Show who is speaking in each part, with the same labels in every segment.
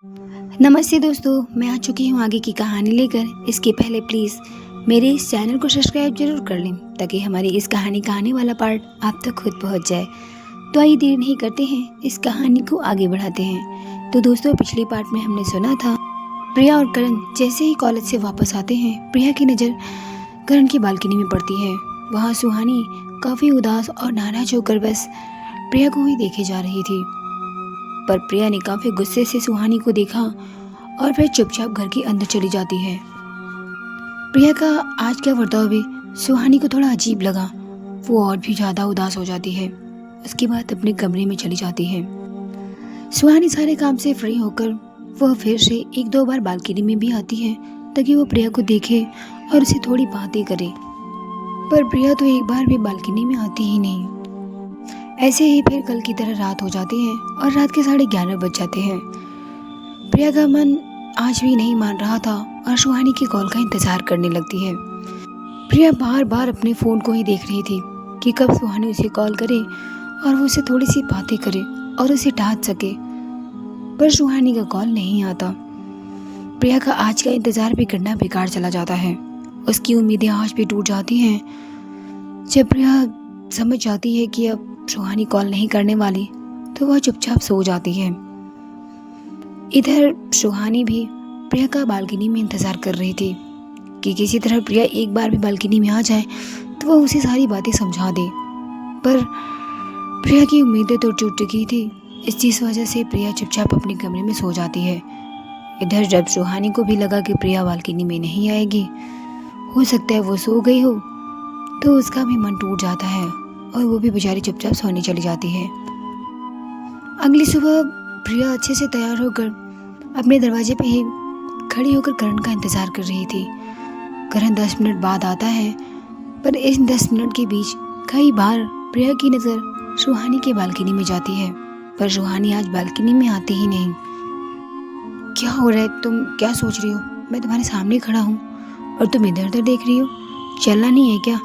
Speaker 1: नमस्ते दोस्तों, मैं आ चुकी हूँ आगे की कहानी लेकर। इसके पहले प्लीज़ मेरे इस चैनल को सब्सक्राइब जरूर कर लें ताकि हमारी इस कहानी का आने वाला पार्ट आप तक खुद पहुँच जाए। तो आइए देर नहीं करते हैं, इस कहानी को आगे बढ़ाते हैं। तो दोस्तों, पिछले पार्ट में हमने सुना था प्रिया और करण जैसे ही कॉलेज से वापस आते हैं, प्रिया की नज़र करण की बालकनी में पड़ती है। वहाँ सुहानी काफ़ी उदास और नाराज होकर बस प्रिया को ही देखे जा रही थी। पर प्रिया ने काफ़ी गुस्से से सुहानी को देखा और फिर चुपचाप घर के अंदर चली जाती है। प्रिया का आज का बर्ताव भी सुहानी को थोड़ा अजीब लगा। वो और भी ज़्यादा उदास हो जाती है। उसके बाद अपने कमरे में चली जाती है। सुहानी सारे काम से फ्री होकर वह फिर से एक दो बार बालकनी में भी आती है ताकि वो प्रिया को देखे और उसे थोड़ी बातें करे। पर प्रिया तो एक बार भी बालकनी में आती ही नहीं। ऐसे ही फिर कल की तरह रात हो जाती है और रात के 11:30 बज जाते हैं। प्रिया का मन आज भी नहीं मान रहा था और सुहानी की कॉल का इंतजार करने लगती है। प्रिया बार बार अपने फ़ोन को ही देख रही थी कि कब सुहानी उसे कॉल करे और वो उसे थोड़ी सी बातें करे और उसे डांट सके, पर सुहानी का कॉल नहीं आता। प्रिया का आज का इंतज़ार भी करना बेकार चला जाता है। उसकी उम्मीदें आज भी टूट जाती हैं। जब प्रिया समझ जाती है कि अब सुहानी कॉल नहीं करने वाली, तो वह चुपचाप सो जाती है। इधर सुहानी भी प्रिया का बालकनी में इंतज़ार कर रही थी कि किसी तरह प्रिया एक बार भी बालकनी में आ जाए तो वह उसे सारी बातें समझा दे। पर प्रिया की उम्मीदें तो टूट चुकी थी। इस वजह से प्रिया चुपचाप अपने कमरे में सो जाती है। इधर जब सुहानी को भी लगा कि प्रिया बालकनी में नहीं आएगी, हो सकता है वो सो गई हो, तो उसका भी मन टूट जाता है और वो भी बेचारी चुपचाप सोने चली जाती है। अगली सुबह प्रिया अच्छे से तैयार होकर अपने दरवाजे पे ही खड़ी होकर करण का इंतज़ार कर रही थी। करण 10 मिनट बाद आता है, पर इस 10 मिनट के बीच कई बार प्रिया की नज़र सुहानी के बालकनी में जाती है, पर सुहानी आज बालकनी में आती ही नहीं। क्या हो रहा है? तुम क्या सोच रही हो? मैं तुम्हारे सामने खड़ा हूँ और तुम इधर उधर देख रही हो। चलना नहीं है क्या?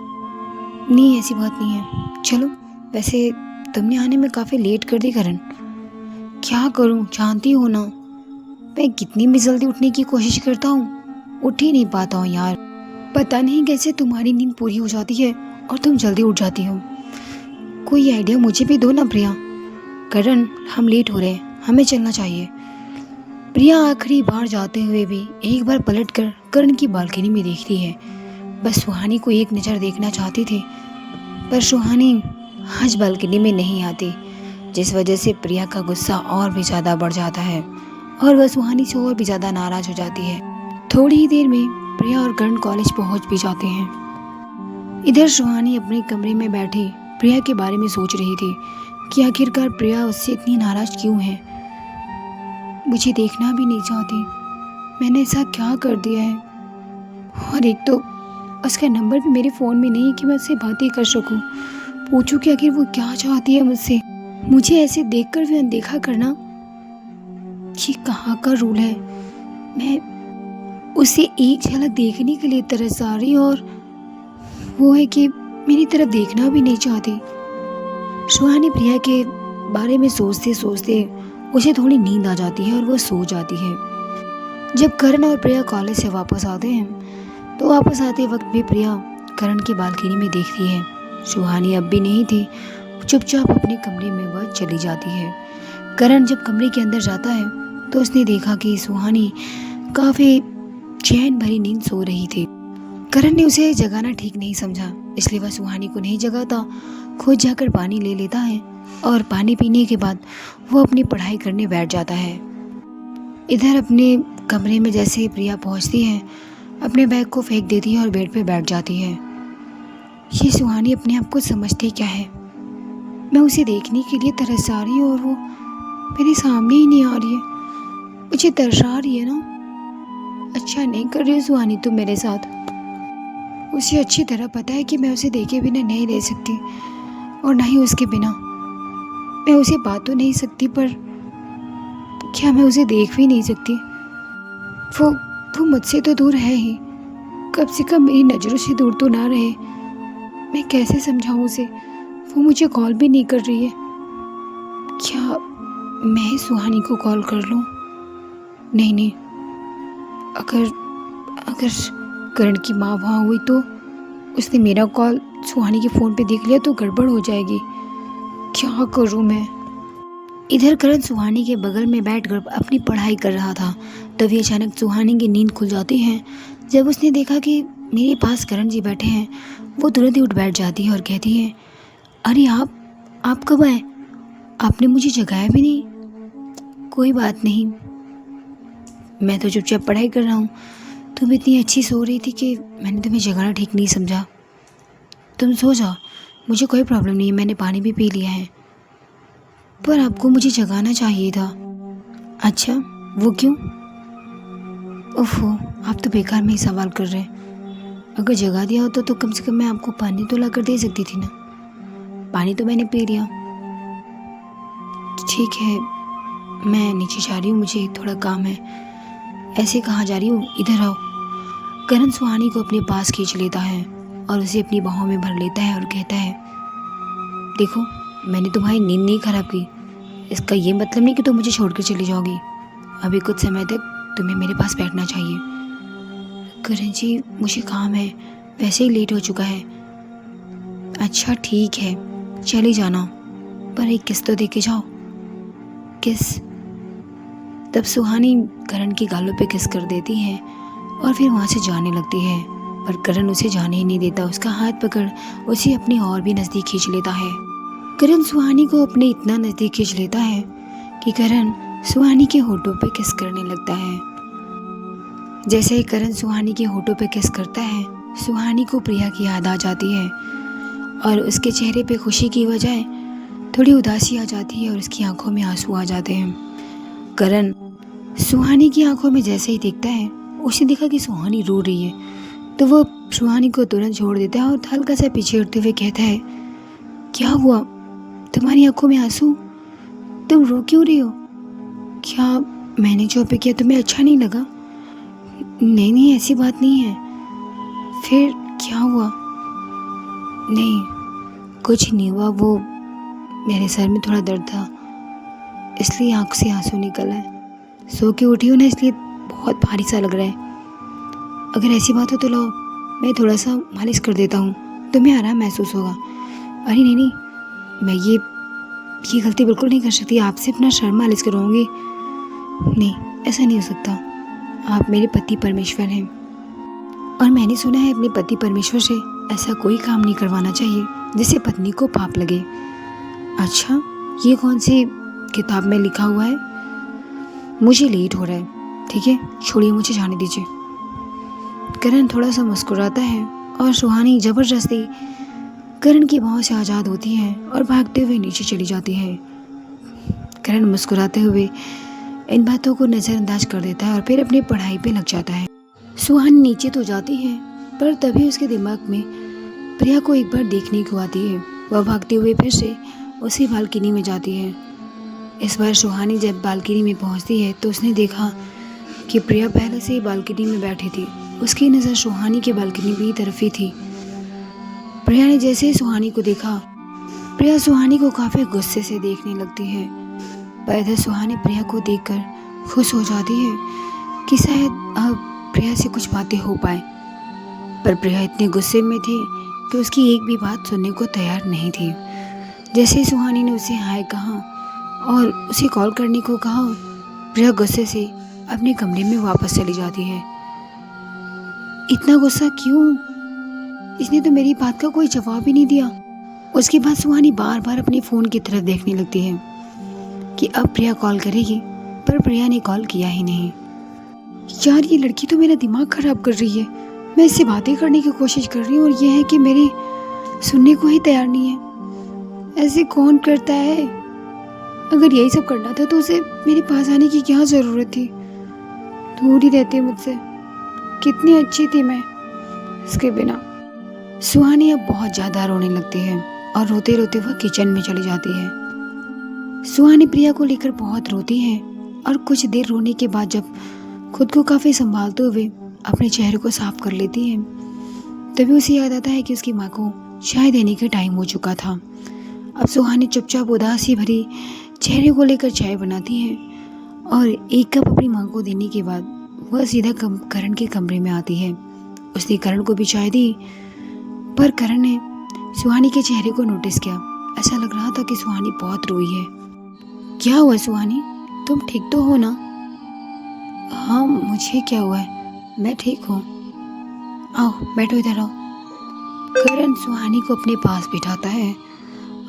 Speaker 1: नहीं, ऐसी बात नहीं है। चलो, वैसे तुमने आने में काफ़ी लेट कर दी करण। क्या करूं, जानती हो ना मैं कितनी भी जल्दी उठने की कोशिश करता हूँ, उठ ही नहीं पाता हूँ यार। पता नहीं कैसे तुम्हारी नींद पूरी हो जाती है और तुम जल्दी उठ जाती हो। कोई आइडिया मुझे भी दो ना प्रिया। करण, हम लेट हो रहे हैं, हमें चलना चाहिए। प्रिया आखिरी बार जाते हुए भी एक बार पलट कर करण की बालकनी में देखती है। बस सुहानी को एक नज़र देखना चाहती थी, पर सुहानी आज बालकनी में नहीं आती, जिस वजह से प्रिया का गुस्सा और भी ज़्यादा बढ़ जाता है और वह सुहानी से और भी ज़्यादा नाराज़ हो जाती है। थोड़ी ही देर में प्रिया और करण कॉलेज पहुंच भी जाते हैं। इधर सुहानी अपने कमरे में बैठी प्रिया के बारे में सोच रही थी कि आखिरकार प्रिया उससे इतनी नाराज़ क्यों है। मुझे देखना भी नहीं चाहती, मैंने ऐसा क्या कर दिया है? और एक तो उसका नंबर भी मेरे फ़ोन में नहीं कि मैं उससे बातें कर सकूं, पूछूं कि आखिर वो क्या चाहती है मुझसे। मुझे ऐसे देखकर भी अनदेखा करना, ये कहाँ का रूल है? मैं उसे एक झलक देखने के लिए तरस आ रही और वो है कि मेरी तरफ देखना भी नहीं चाहती। सुहानी प्रिया के बारे में सोचते सोचते उसे थोड़ी नींद आ जाती है और वो सो जाती है। जब करण और प्रिया कॉलेज से वापस आते हैं, तो वापस आते वक्त भी प्रिया करण की बालकनी में देखती है। सुहानी अब भी नहीं थी। चुपचाप अपने कमरे में वह चली जाती है। करण जब कमरे के अंदर जाता है, तो उसने देखा कि सुहानी काफ़ी चैन भरी नींद सो रही थी। करण ने उसे जगाना ठीक नहीं समझा, इसलिए वह सुहानी को नहीं जगाता, खुद जाकर पानी ले लेता है और पानी पीने के बाद वो अपनी पढ़ाई करने बैठ जाता है। इधर अपने कमरे में जैसे ही प्रिया पहुंचती है, अपने बैग को फेंक देती है और बेड पे बैठ जाती है। ये सुहानी अपने आप को समझती क्या है? मैं उसे देखने के लिए तरस आ रही हूँ और वो मेरे सामने ही नहीं आ रही है। मुझे दर्शा रही है ना। अच्छा नहीं कर रही है सुहानी तुम मेरे साथ। उसे अच्छी तरह पता है कि मैं उसे देखे बिना नहीं रह सकती और ना ही उसके बिना। मैं उसे बात तो नहीं सकती, पर क्या मैं उसे देख भी नहीं सकती? वो मुझसे तो दूर है ही, कम से कम मेरी नज़रों से दूर तो ना रहे। मैं कैसे समझाऊं उसे? वो मुझे कॉल भी नहीं कर रही है। क्या मैं सुहानी को कॉल कर लूं? नहीं नहीं, अगर अगर करण की माँ वहाँ हुई तो उसने मेरा कॉल सुहानी के फ़ोन पे देख लिया तो गड़बड़ हो जाएगी। क्या करूँ मैं? इधर करण सुहानी के बगल में बैठकर अपनी पढ़ाई कर रहा था। तभी अचानक सुहानी की नींद खुल जाती है। जब उसने देखा कि मेरे पास करण जी बैठे हैं, वो तुरंत ही उठ बैठ जाती है और कहती है, अरे आप कब आए? आपने मुझे जगाया भी नहीं। कोई बात नहीं, मैं तो चुपचाप पढ़ाई कर रहा हूँ। तुम इतनी अच्छी सो रही थी कि मैंने तुम्हें जगाना ठीक नहीं समझा। तुम सो जाओ, मुझे कोई प्रॉब्लम नहीं है, मैंने पानी भी पी लिया है। पर आपको मुझे जगाना चाहिए था। अच्छा, वो क्यों? ओफो, आप तो बेकार में ही सवाल कर रहे हैं। अगर जगा दिया होता तो कम से कम मैं आपको पानी तो ला कर दे सकती थी ना। पानी तो मैंने पी लिया। ठीक है, मैं नीचे जा रही हूँ, मुझे थोड़ा काम है। ऐसे कहाँ जा रही हूँ, इधर आओ। करण सुहानी को अपने पास खींच लेता है और उसे अपनी बाहों में भर लेता है और कहता है, देखो, मैंने तुम्हारी नींद नहीं खराब की। इसका ये मतलब नहीं कि तुम मुझे छोड़कर चली जाओगी। अभी कुछ समय तक तुम्हें मेरे पास बैठना चाहिए। करण जी, मुझे काम है, वैसे ही लेट हो चुका है। अच्छा ठीक है, चली जाना, पर एक किस तो दे के जाओ। किस? तब सुहानी करण की गालों पे किस कर देती है और फिर वहाँ से जाने लगती है। पर करण उसे जाने ही नहीं देता। उसका हाथ पकड़ उसे अपनी और भी नज़दीक खींच लेता है। करण सुहानी को अपने इतना नज़दीक खींच लेता है कि करण सुहानी के होठों पे किस करने लगता है। जैसे ही करण सुहानी के होठों पे किस करता है, सुहानी को प्रिया की याद आ जाती है और उसके चेहरे पे खुशी की बजाय थोड़ी उदासी आ जाती है और उसकी आंखों में आंसू आ जाते हैं। करण सुहानी की आंखों में जैसे ही देखता है, उसने देखा कि सुहानी रो रही है, तो वो सुहानी को तुरंत छोड़ देता है और हल्का सा पीछे हटते हुए कहता है, क्या हुआ? तुम्हारी आंखों में आंसू? तुम रो क्यों रही हो? क्या मैंने जो भी किया तुम्हें अच्छा नहीं लगा? नहीं नहीं, ऐसी बात नहीं है। फिर क्या हुआ? नहीं, कुछ नहीं हुआ, वो मेरे सर में थोड़ा दर्द था, इसलिए आँख से आंसू निकल आए। सो के उठी हूँ ना, इसलिए बहुत भारी सा लग रहा है। अगर ऐसी बात हो तो लाओ, मैं थोड़ा सा मालिश कर देता हूँ, तुम्हें आराम महसूस होगा। अरे नहीं नहीं, मैं ये गलती बिल्कुल नहीं कर सकती, आपसे अपना सर मालिश करवाऊँगी। नहीं, ऐसा नहीं हो सकता, आप मेरे पति परमेश्वर हैं और मैंने सुना है अपने पति परमेश्वर से ऐसा कोई काम नहीं करवाना चाहिए जिससे पत्नी को पाप लगे। अच्छा, ये कौन सी किताब में लिखा हुआ है? मुझे लेट हो रहा है, ठीक है, छोड़िए, मुझे जाने दीजिए। करण थोड़ा सा मुस्कुराता है और सुहानी जबरदस्ती करण की बाहों से आज़ाद होती है और भागते हुए नीचे चली जाती है। करण मुस्कुराते हुए इन बातों को नज़रअंदाज कर देता है और फिर अपनी पढ़ाई पे लग जाता है। सुहानी नीचे तो जाती है, पर तभी उसके दिमाग में प्रिया को एक बार देखने को आती है। वह भागते हुए फिर से उसी बालकनी में जाती है। इस बार सुहानी जब बालकनी में पहुंचती है तो उसने देखा कि प्रिया पहले से ही बालकनी में बैठी थी। उसकी नज़र सुहानी की बालकनी की तरफ ही थी। प्रिया ने जैसे ही सुहानी को देखा, प्रिया सुहानी को काफ़ी गुस्से से देखने लगती है। पर इधर सुहानी प्रिया को देखकर खुश हो जाती है कि शायद अब प्रिया से कुछ बातें हो पाए। पर प्रिया इतने गुस्से में थी कि उसकी एक भी बात सुनने को तैयार नहीं थी। जैसे ही सुहानी ने उसे हाय कहा और उसे कॉल करने को कहा, प्रिया गुस्से से अपने कमरे में वापस चली जाती है। इतना गुस्सा क्यों? इसने तो मेरी बात का कोई जवाब ही नहीं दिया। उसके बाद सुहानी बार बार अपने फ़ोन की तरफ देखने लगती है कि अब प्रिया कॉल करेगी, पर प्रिया ने कॉल किया ही नहीं। यार, ये लड़की तो मेरा दिमाग ख़राब कर रही है। मैं इससे बातें करने की कोशिश कर रही हूँ और ये है कि मेरी सुनने को ही तैयार नहीं है। ऐसे कौन करता है? अगर यही सब करना था तो उसे मेरे पास आने की क्या ज़रूरत थी? दूर ही रहती मुझसे। कितनी अच्छी थी मैं इसके बिना। सुहानी अब बहुत ज़्यादा रोने लगती है और रोते रोते वह किचन में चली जाती है। सुहानी प्रिया को लेकर बहुत रोती है और कुछ देर रोने के बाद जब खुद को काफ़ी संभालते हुए अपने चेहरे को साफ कर लेती है, तभी उसे याद आता है कि उसकी माँ को चाय देने का टाइम हो चुका था। अब सुहानी चुपचाप उदासी भरी चेहरे को लेकर चाय बनाती है और एक कप अपनी माँ को देने के बाद वह सीधा करण के कमरे में आती है। उसने करण को भी चाय दी, पर करण ने सुहानी के चेहरे को नोटिस किया। ऐसा लग रहा था कि सुहानी बहुत रोई है। क्या हुआ सुहानी, तुम ठीक तो हो ना? हाँ, मुझे क्या हुआ है, मैं ठीक हूँ। आओ बैठो, इधर आओ। करण सुहानी को अपने पास बिठाता है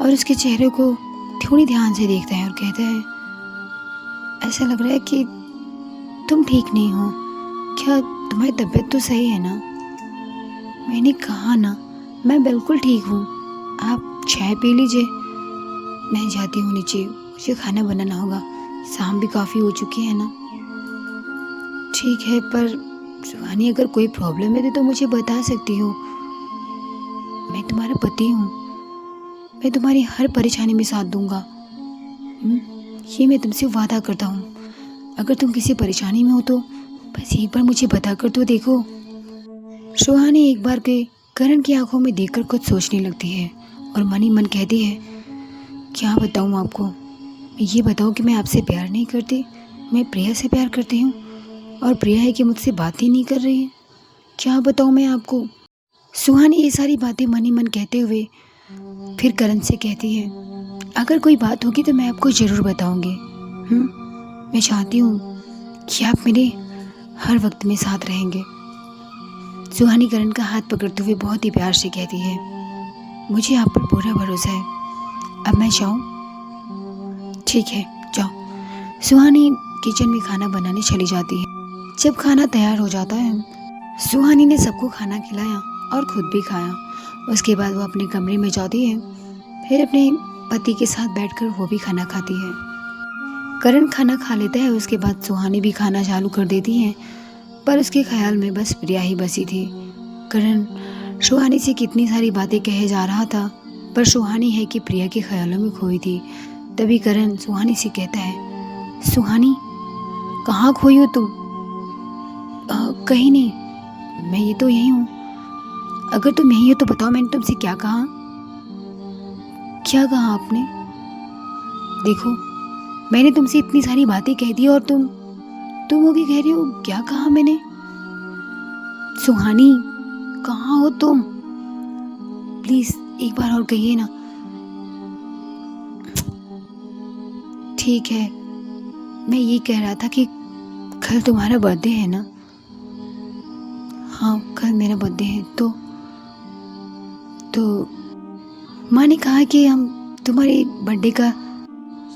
Speaker 1: और उसके चेहरे को थोड़ी ध्यान से देखता है और कहता है, ऐसा लग रहा है कि तुम ठीक नहीं हो। क्या तुम्हारी तबीयत तो सही है ना? मैंने कहा ना, मैं बिल्कुल ठीक हूँ। आप चाय पी लीजिए, मैं जाती हूँ नीचे, मुझे खाना बनाना होगा, शाम भी काफ़ी हो चुकी है ना। ठीक है, पर सुहानी अगर कोई प्रॉब्लम है तो मुझे बता सकती हो। मैं तुम्हारा पति हूँ, मैं तुम्हारी हर परेशानी में साथ दूंगा। ये मैं तुमसे वादा करता हूँ। अगर तुम किसी परेशानी में हो तो बस एक बार मुझे बता कर तो देखो। सुहानी एक बार के करण की आंखों में देखकर कुछ सोचने लगती है और मन ही मन कहती है, क्या बताऊँ आपको? ये बताओ कि मैं आपसे प्यार नहीं करती, मैं प्रिया से प्यार करती हूँ और प्रिया है कि मुझसे बात ही नहीं कर रही है। क्या बताऊँ मैं आपको? सुहानी ये सारी बातें मन ही मन कहते हुए फिर करण से कहती है, अगर कोई बात होगी तो मैं आपको ज़रूर बताऊंगी। मैं चाहती हूँ कि आप मेरे हर वक्त में साथ रहेंगे। सुहानी करण का हाथ पकड़ते हुए बहुत ही प्यार से कहती है, मुझे आप पर पूरा भरोसा है। अब मैं जाऊँ? ठीक है, जाओ। सुहानी किचन में खाना बनाने चली जाती है। जब खाना तैयार हो जाता है, सुहानी ने सबको खाना खिलाया और खुद भी खाया। उसके बाद वो अपने कमरे में जाती है, फिर अपने पति के साथ बैठकर वो भी खाना खाती है। करण खाना खा लेता है, उसके बाद सुहानी भी खाना चालू कर देती है, पर उसके ख्याल में बस प्रिया ही बसी थी। करण सुहानी से कितनी सारी बातें कहे जा रहा था, पर सुहानी है कि प्रिया के ख्यालों में खोई थी। तभी करण सुहानी से कहता है, सुहानी कहाँ खोई हो तुम? कहीं नहीं, मैं ये तो यही हूँ। अगर तुम यही हो तो बताओ, मैंने तुमसे क्या कहा? क्या कहा आपने? देखो, मैंने तुमसे इतनी सारी बातें कह दी और तुम वो भी कह रही हो क्या कहा मैंने? सुहानी कहाँ हो तुम? प्लीज एक बार और कहिए ना। ठीक है, मैं ये कह रहा था कि कल तुम्हारा बर्थडे है ना? हाँ, कल मेरा बर्थडे है। तो माँ ने कहा कि हम तुम्हारी बर्थडे का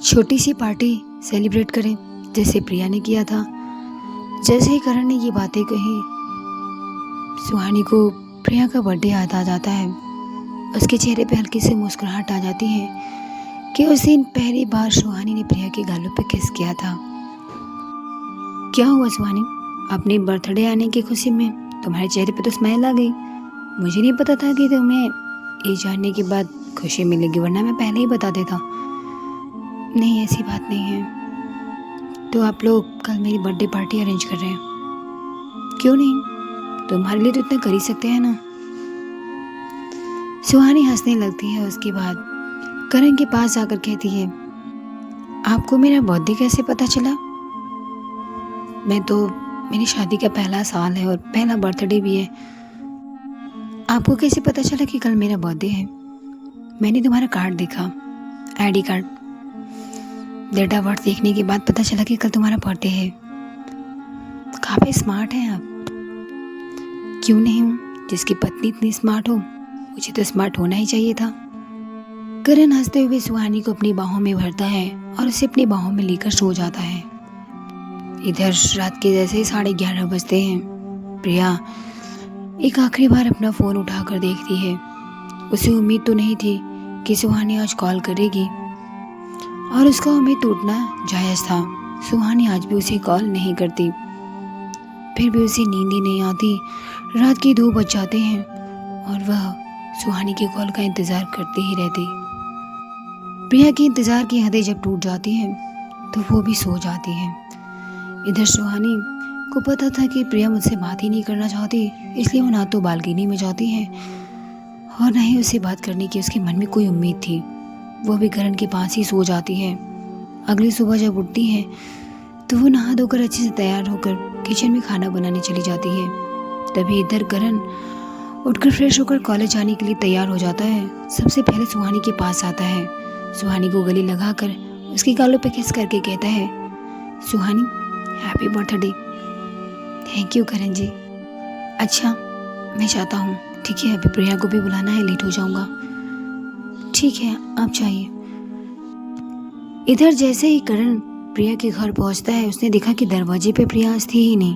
Speaker 1: छोटी सी पार्टी सेलिब्रेट करें, जैसे प्रिया ने किया था। जैसे ही करण ने ये बातें कही, सुहानी को प्रिया का बर्थडे याद आ जाता है। उसके चेहरे पे हल्की सी मुस्कुराहट आ जाती है कि उस दिन पहली बार सुहानी ने प्रिया के गालों पे किस किया था। क्या हुआ सुहानी, अपने बर्थडे आने की खुशी में तुम्हारे चेहरे पे तो स्माइल आ गई। मुझे नहीं पता था कि तुम्हें ये जानने के बाद खुशी मिलेगी, वरना मैं पहले ही बता देता। नहीं, ऐसी बात नहीं है। तो आप लोग कल मेरी बर्थडे पार्टी अरेंज कर रहे हैं? क्यों नहीं, तुम्हारे लिए तो इतना कर ही सकते हैं ना। सुहानी हंसने लगती है। उसके बाद करण के पास आकर कहती है, आपको मेरा बर्थडे कैसे पता चला? मेरी शादी का पहला साल है और पहला बर्थडे भी है। आपको कैसे पता चला कि कल मेरा बर्थडे है? मैंने तुम्हारा कार्ड देखा, ID card, date of birth देखने के बाद पता चला कि कल तुम्हारा बर्थडे है। काफी स्मार्ट हैं आप। क्यों नहीं हूँ? जिसकी पत्नी इतनी स्मार्ट हो, मुझे तो स्मार्ट होना ही चाहिए था। करण हंसते हुए सुहानी को अपनी बाहों में भरता है और उसे अपनी बाहों में लेकर सो जाता है। इधर रात के जैसे 11:30 बजते हैं। प्रिया एक आखिरी बार अपना फ़ोन उठाकर देखती है। उसे उम्मीद तो नहीं थी कि सुहानी आज कॉल करेगी और उसका उम्मीद टूटना जायज़ था। सुहानी आज भी उसे कॉल नहीं करती, फिर भी उसे नींद ही नहीं आती। रात के 2 बज जाते हैं और वह सुहानी के कॉल का इंतज़ार करती ही रहती। प्रिया के इंतज़ार की हदें जब टूट जाती हैं तो वो भी सो जाती है। इधर सुहानी को पता था कि प्रिया मुझसे बात ही नहीं करना चाहती, इसलिए वो ना तो बालकनी में जाती है और ना ही उससे बात करने की उसके मन में कोई उम्मीद थी। वो भी करण के पास ही सो जाती है। अगली सुबह जब उठती है तो वो नहा धोकर अच्छे से तैयार होकर किचन में खाना बनाने चली जाती है। तभी इधर करण उठकर फ्रेश होकर कॉलेज जाने के लिए तैयार हो जाता है। सबसे पहले सुहानी के पास आता है। सुहानी को गले लगाकर उसके गालों पे किस करके कहता है, सुहानी हैप्पी बर्थडे। थैंक यू करण जी। अच्छा मैं चाहता हूँ, ठीक है, अभी प्रिया को भी बुलाना है, लेट हो जाऊँगा। ठीक है आप जाइए। इधर जैसे ही करण प्रिया के घर पहुँचता है, उसने देखा कि दरवाजे पे प्रिया आज थी ही नहीं,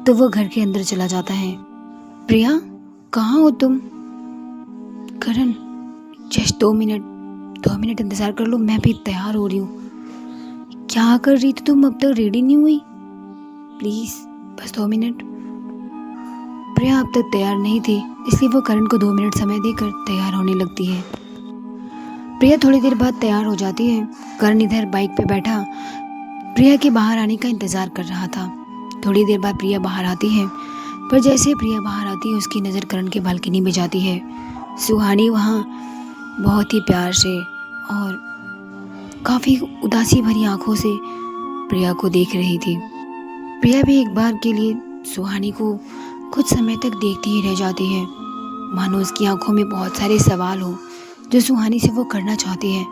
Speaker 1: तो वो घर के अंदर चला जाता है। प्रिया कहाँ हो तुम? करण जस्ट 2 मिनट इंतजार कर लो, मैं भी तैयार हो रही हूँ। क्या कर रही थी तुम, अब तक रेडी नहीं हुई? प्लीज बस 2 मिनट। प्रिया अब तक तैयार नहीं थी, इसलिए वो करण को 2 मिनट समय देकर तैयार होने लगती है। प्रिया थोड़ी देर बाद तैयार हो जाती है। करण इधर बाइक पे बैठा प्रिया के बाहर आने का इंतजार कर रहा था। थोड़ी देर बाद प्रिया बाहर आती है, पर जैसे प्रिया बाहर आती है उसकी नज़र करण के बालकनी में जाती है। सुहानी वहाँ बहुत ही प्यार से और काफ़ी उदासी भरी आंखों से प्रिया को देख रही थी। प्रिया भी एक बार के लिए सुहानी को कुछ समय तक देखती ही रह जाती है, मानो उसकी आंखों में बहुत सारे सवाल हो जो सुहानी से वो करना चाहती है।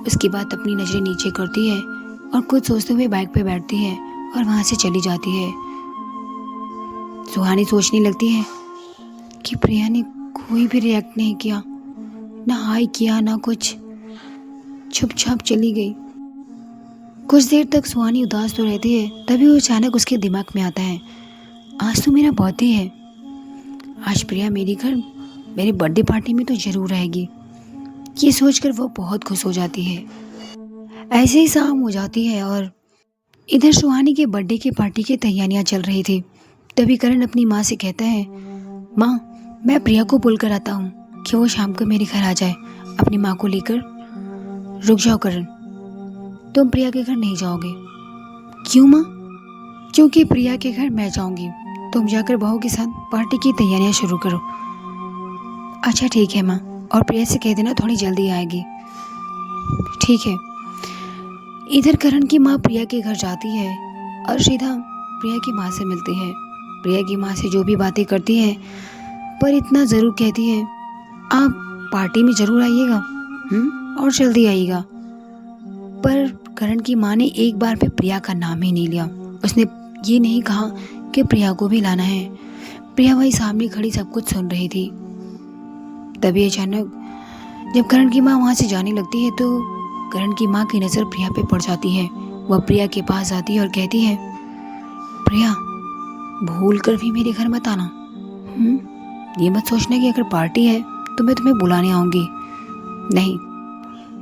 Speaker 1: उसके बाद अपनी नज़रें नीचे करती है और कुछ सोचते हुए बाइक पे बैठती है और वहाँ से चली जाती है। सुहानी सोचने लगती है कि प्रिया ने कोई भी रिएक्ट नहीं किया, ना हाय किया ना कुछ, चुपचाप चली गई। कुछ देर तक सुहानी उदास तो रहती है, तभी वो अचानक उसके दिमाग में आता है, आज तो मेरा बर्थडे है, आज प्रिया मेरे घर मेरी बर्थडे पार्टी में तो जरूर आएगी। ये सोचकर वो बहुत खुश हो जाती है। ऐसे ही शाम हो जाती है और इधर सुहानी के बर्थडे की पार्टी की तैयारियां चल रही थी। तभी करण अपनी माँ से कहता है, माँ मैं प्रिया को बोलकर आता हूँ कि वो शाम को मेरे घर आ जाए अपनी माँ को लेकर। रुक जाओ करण, तुम प्रिया के घर नहीं जाओगे। क्यों माँ? क्योंकि प्रिया के घर मैं जाऊंगी, तुम जाकर बहू के साथ पार्टी की तैयारियां शुरू करो। अच्छा ठीक है माँ, और प्रिया से कह देना थोड़ी जल्दी आएगी। ठीक है। इधर करण की माँ प्रिया के घर जाती है और सीधा प्रिया की माँ से मिलती है। प्रिया की माँ से जो भी बातें करती है, पर इतना ज़रूर कहती है, आप पार्टी में ज़रूर आइएगा और जल्दी आइएगा। पर करण की माँ ने एक बार भी प्रिया का नाम ही नहीं लिया। उसने ये नहीं कहा कि प्रिया को भी लाना है। प्रिया वही सामने खड़ी सब कुछ सुन रही थी। तभी अचानक जब करण की माँ वहाँ से जाने लगती है तो करण की माँ की नज़र प्रिया पे पड़ जाती है। वह प्रिया के पास आती है और कहती है, प्रिया भूल कर भी मेरे घर मत आना। ये मत सोचना कि अगर पार्टी है तो मैं तुम्हें बुलाने आऊँगी। नहीं,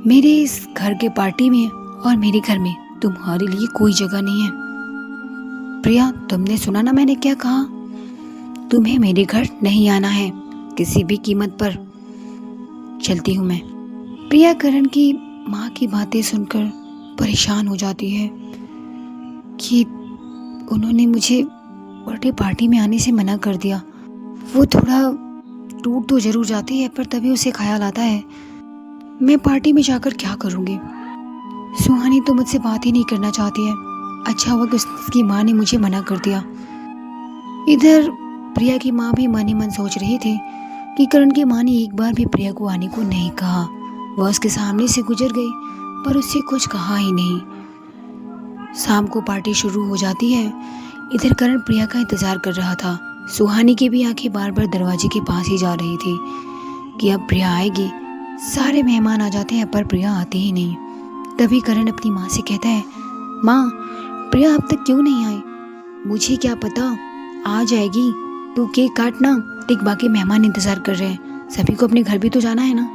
Speaker 1: मेरे इस घर के पार्टी में और मेरे घर में तुम्हारे लिए कोई जगह नहीं है। प्रिया तुमने सुना ना मैंने क्या कहा? तुम्हें मेरे घर नहीं आना है किसी भी कीमत पर। चलती हूँ मैं। प्रिया करण की माँ की बातें सुनकर परेशान हो जाती है कि उन्होंने मुझे बर्थडे पार्टी में आने से मना कर दिया। वो थोड़ा टूट तो जरूर जाती है, पर तभी उसे ख्याल आता है, मैं पार्टी में जाकर क्या करूँगी? सुहानी तो मुझसे बात ही नहीं करना चाहती है। अच्छा हुआ कि उसकी माँ ने मुझे मना कर दिया। इधर प्रिया की माँ भी मन ही मन सोच रही थी कि करण की माँ ने एक बार भी प्रिया को आने को नहीं कहा। वह उसके सामने से गुजर गई पर उससे कुछ कहा ही नहीं। शाम को पार्टी शुरू हो जाती है। इधर करण प्रिया का इंतजार कर रहा था। सुहानी की भी आंखें बार बार दरवाजे के पास ही जा रही थी कि अब प्रिया आएगी। सारे मेहमान आ जाते हैं पर प्रिया आती ही नहीं। तभी करण अपनी माँ से कहता है, माँ प्रिया अब तक क्यों नहीं आई? मुझे क्या पता, आ जाएगी, तू केक काटना, देख बाकी मेहमान इंतजार कर रहे हैं, सभी को अपने घर भी तो जाना है ना।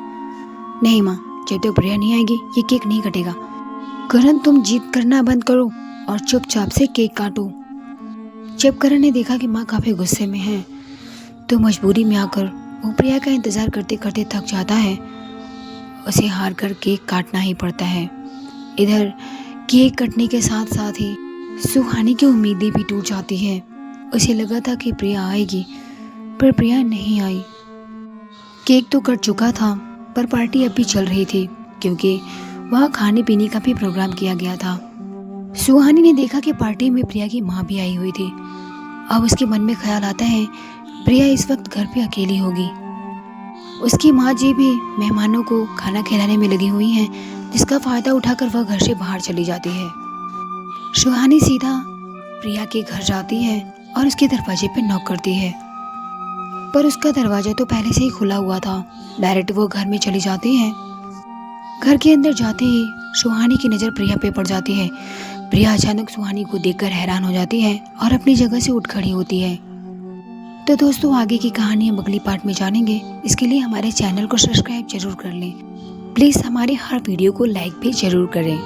Speaker 1: नहीं माँ, जब तक प्रिया नहीं आएगी ये केक नहीं कटेगा। करण तुम जिद करना बंद करो और चुपचाप से केक काटो। जब करण ने देखा कि माँ काफ़ी गुस्से में है तो मजबूरी में आकर वो प्रिया का इंतज़ार करते करते थक जाता है। उसे हार कर केक काटना ही पड़ता है। इधर केक कटने के साथ साथ ही सुहानी की उम्मीदें भी टूट जाती है। उसे लगा था कि प्रिया आएगी पर प्रिया नहीं आई। केक तो कट चुका था पर पार्टी अभी चल रही थी क्योंकि वहाँ खाने पीने का भी प्रोग्राम किया गया था। सुहानी ने देखा कि पार्टी में प्रिया की माँ भी आई हुई थी। अब उसके मन में ख्याल आता है प्रिया इस वक्त घर पे अकेली होगी। उसकी माँ जी भी मेहमानों को खाना खिलाने में लगी हुई हैं, जिसका फ़ायदा उठाकर वह घर से बाहर चली जाती है। सुहानी सीधा प्रिया के घर जाती है और उसके दरवाजे पे नॉक करती है, पर उसका दरवाज़ा तो पहले से ही खुला हुआ था। डायरेक्ट वो घर में चली जाती है। घर के अंदर जाते ही सुहानी की नज़र प्रिया पे पड़ जाती है। प्रिया अचानक सुहानी को देखकर हैरान हो जाती है और अपनी जगह से उठ खड़ी होती है। तो दोस्तों, आगे की कहानी हम अगली पार्ट में जानेंगे। इसके लिए हमारे चैनल को सब्सक्राइब जरूर कर लें। प्लीज़ हमारे हर वीडियो को लाइक भी ज़रूर करें।